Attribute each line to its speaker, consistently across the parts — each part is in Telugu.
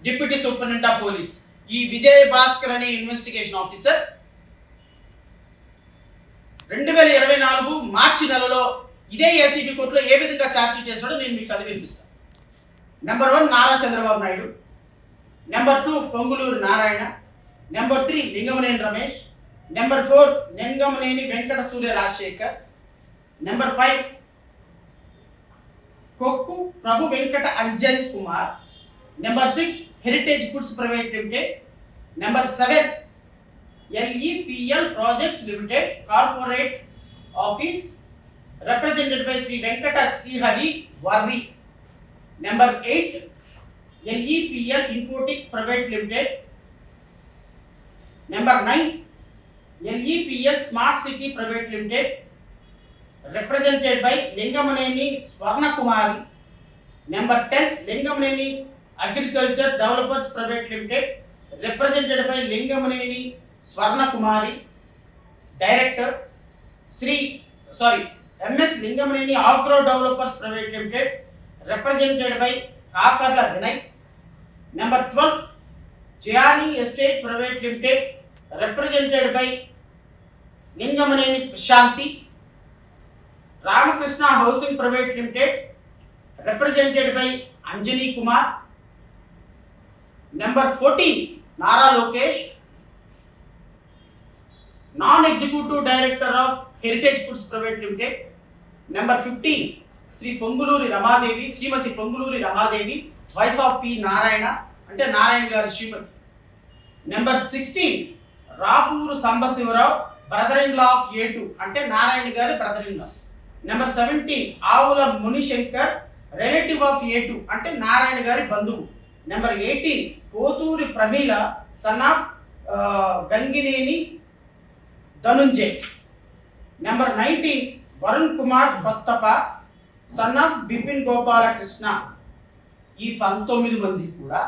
Speaker 1: డిప్యూటీ సూపరింటెండెంట్ ఆఫ్ పోలీస్ ఈ విజయ్ భాస్కర్ అనే ఇన్వెస్టిగేషన్ ఆఫీసర్ 2024 మార్చి నెలలో ఇదే ఏసీబీ కోర్టులో ఏ విధంగా ఛార్జ్షీట్ చేశాడో నేను మీకు చదివి వినిపిస్తాను. Number 1 Nara Chandrababu Naidu, number 2 Ponguluru Narayana, number 3 Lingamaneni Ramesh, number 4 Lingamaneni Venkata Surya Rajasekhar, number 5 Kokku Prabhu Venkata Anjan Kumar, number 6 heritage foods private limited, number 7 LEPL projects limited corporate office represented by Sri Venkata Srihari Varri, number 8 LEPL Infotech Private Limited, number 9 LEPL Smart City Private Limited represented by Lingamaneni Swarna Kumari, number 10 Lingamaneni Agriculture Developers Private Limited represented by Lingamaneni Swarna Kumari, director MS Lingamaneni Agro Developers Private Limited represented by Kakarla Vinay, number 12 Jayani Estate Private Limited represented by Lingamaneni Prashanti, Ramakrishna Housing Private Limited represented by Anjani Kumar, number 14 Nara Lokesh, non-executive director of Heritage Foods Private Limited, number 15 Sri Ponguluri Ramadevi, Srimati Ponguluri Ramadevi, wife of P Narayana ante Narayana garu Srimati, number 16 Rapuru Sambasivarao, brother-in-law of A2 ante Narayana garu brother-in-law, number 17 Avula Munishankar, relative of A2 ante Narayana garu bandhuvu, number 18 Poturi Pramila, son of Gangineni Dhanunjay, number 19 Varun Kumar Bhattapa, son of Bipin Gopala Krishna. ఈ 19 మంది కూడా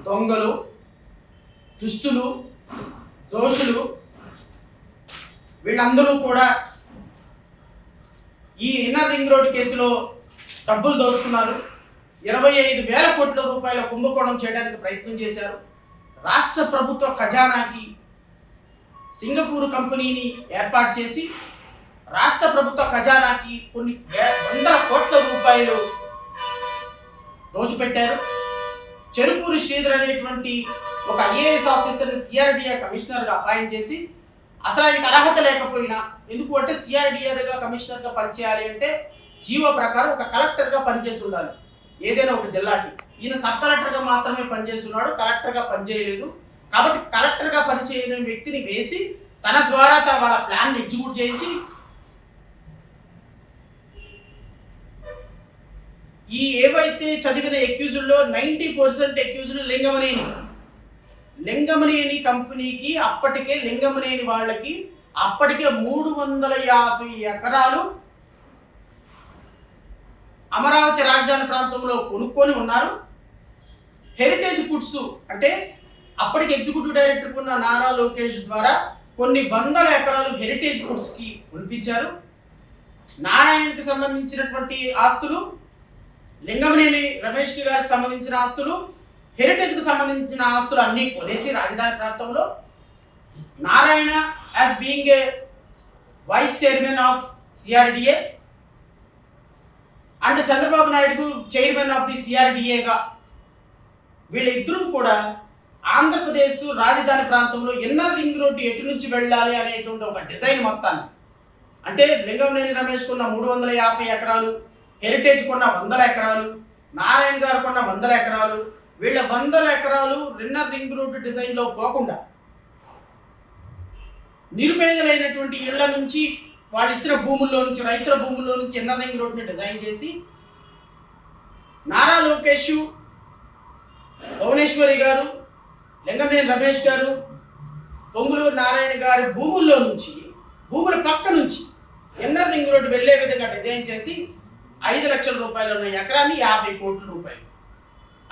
Speaker 1: దొంగలు, దుష్టులు, దోషులు. వీళ్ళందరూ కూడా ఈ ఇన్నర్ రింగ్ రోడ్ కేసులో డబ్బులు దోచుకున్నారు. 25,000 కోట్ల రూపాయల కుంభకోణం చేయడానికి ప్రయత్నం చేశారు. రాష్ట్ర ప్రభుత్వ ఖజానాకి సింగపూర్ కంపెనీని ఏర్పాటు చేసి రాష్ట్ర ప్రభుత్వ ఖజానాకి కొన్ని వందల కోట్ల రూపాయలు దోచిపెట్టారు. చెరుకూరి శ్రీధర్ అనేటువంటి ఒక ఐఏఎస్ ఆఫీసర్ని సిఆర్డిఏ కమిషనర్గా అపాయింట్ చేసి అసలు ఆయనకి అర్హత లేకపోయినా, ఎందుకు అంటే సిఆర్డిఏగా కమిషనర్గా పనిచేయాలి అంటే జీవో ప్రకారం ఒక కలెక్టర్గా పనిచేసి ఉండాలి ఏదైనా ఒక జిల్లాకి. ఈయన సబ్ కలెక్టర్గా మాత్రమే పనిచేస్తున్నాడు, కలెక్టర్గా పనిచేయలేదు. కాబట్టి కలెక్టర్గా పనిచేయని వ్యక్తిని వేసి తన ద్వారా వాళ్ళ ప్లాన్ని ఎగ్జిక్యూట్ చేయించి ఈ ఏవైతే చదివిన ఎక్యూజుల్లో 90% ఎక్యూజులు లింగమనేని కంపెనీకి అప్పటికే లింగమనేని వాళ్ళకి అప్పటికే 350 ఎకరాలు అమరావతి రాజధాని ప్రాంతంలో కొనుక్కొని ఉన్నారు. హెరిటేజ్ ఫుడ్స్ అంటే అప్పటికి ఎగ్జిక్యూటివ్ డైరెక్టర్ ఉన్న నారా లోకేష్ ద్వారా కొన్ని వందల ఎకరాలు హెరిటేజ్ ఫుడ్స్కి కొనిపించారు. నారాయణకి సంబంధించినటువంటి ఆస్తులు, లింగమనేని రమేష్కి గారికి సంబంధించిన ఆస్తులు, హెరిటేజ్కి సంబంధించిన ఆస్తులు అన్నీ కొనేసి రాజధాని ప్రాంతంలో Narayana as being a vice chairman of CRDA and Chandrababu నాయుడుకు చైర్మన్ ఆఫ్ ది సిఆర్డిఏగా వీళ్ళిద్దరూ కూడా ఆంధ్రప్రదేశ్ రాజధాని ప్రాంతంలో ఇన్నర్ రింగ్ రోడ్డు ఎటు నుంచి వెళ్ళాలి అనేటువంటి ఒక డిజైన్ మొత్తాన్ని, అంటే లింగమనేని రమేష్ కొన్న 350 ఎకరాలు, హెరిటేజ్ కొన్న 100 ఎకరాలు, నారాయణ గారు కొన్న 100 ఎకరాలు, వీళ్ళ 100 ఎకరాలు ఇన్నర్ రింగ్ రోడ్డు డిజైన్లో పోకుండా నిరుపేదలైనటువంటి ఇళ్ల నుంచి వాళ్ళు ఇచ్చిన భూముల్లో నుంచి, రైతుల భూముల్లో నుంచి ఇన్నర్ రింగ్ రోడ్డుని డిజైన్ చేసి నారా లోకేష్, భువనేశ్వరి గారు, లింగమనేని రమేష్ గారు, పొంగులూరు నారాయణ గారి భూముల్లో నుంచి, భూముల పక్క నుంచి ఇన్నర్ రింగ్ రోడ్డు వెళ్ళే విధంగా డిజైన్ చేసి 5 లక్షల రూపాయలు ఉన్న ఎకరాన్ని 50 కోట్ల రూపాయలు,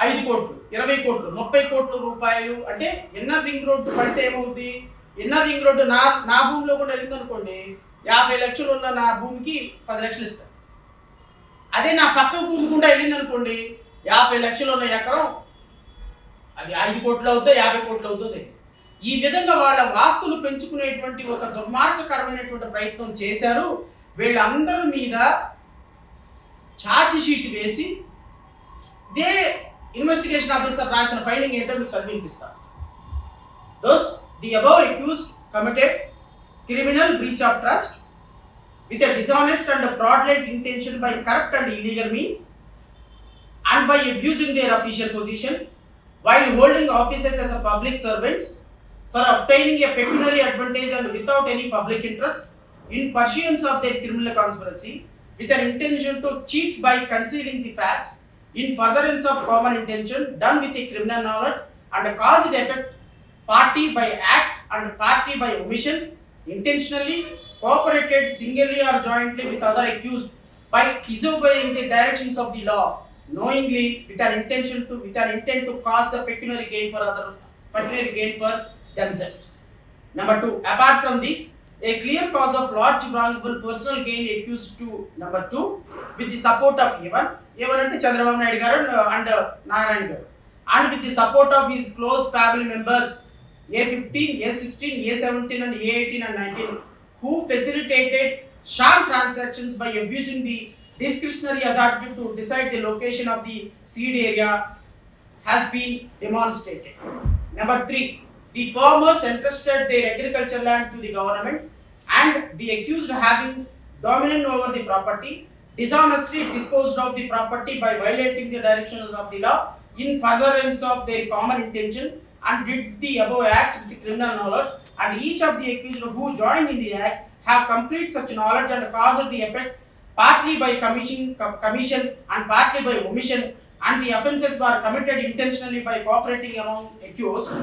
Speaker 1: 5 కోట్లు, 20 కోట్లు, 30 కోట్ల రూపాయలు. అంటే ఇన్నర్ రింగ్ రోడ్డు పడితే ఏమవుతుంది, ఇన్నర్ రింగ్ రోడ్డు నా భూమిలో కూడా వెళ్ళింది అనుకోండి, 50 లక్షలు ఉన్న నా భూమికి 10 లక్షలు ఇస్తాను. అదే నా పక్క భూమి కూడా వెళ్ళింది అనుకోండి, 50 లక్షలు ఉన్న ఎకరం అది 5 కోట్లు అవుతాయి, 50 కోట్లు అవుతుంది. ఈ విధంగా వాళ్ళ వాస్తులు పెంచుకునేటువంటి ఒక దుర్మార్గకరమైనటువంటి ప్రయత్నం చేశారు. వీళ్ళందరి మీద ఛార్జ్ షీట్ వేసి ఇదే ఇన్వెస్టిగేషన్ ఆఫీసర్ రాసిన ఫైండింగ్ ఏంటో మీకు చదివినిపిస్తారు. Thus, the above accused committed criminal breach of trust with a dishonest and fraudulent intention by corrupt and illegal means and by abusing their official position while holding offices as a public servants for obtaining a pecuniary advantage and without any public interest in pursuance of their criminal conspiracy with an intention to cheat by concealing the facts in furtherance of common intention done with a criminal knowledge and caused effect party by act and party by omission intentionally cooperated singly or jointly with other accused by disobeying the directions of the law knowingly with an intent to cause a pecuniary gain for themselves. Number 2, apart from this, a clear cause of large wrongful personal gain accused to number 2 with the support of A1 ante Chandrababu Naidu garu and Narayana garu, and with the support of his close family members A15, A16, A17 and A18 and 19 who facilitated sham transactions by abusing the discretionary authority to decide the location of the seed area has been demonstrated. Number 3, the farmers entrusted their agricultural land to the government and the accused having dominion over the property dishonestly disposed of the property by violating the directions of the law in furtherance of their common intention and did the above acts with the criminal knowledge, and each of the accused who joined in the act have complete such knowledge and caused the effect partly by commission and partly by omission, and the offences were committed intentionally by cooperating among accused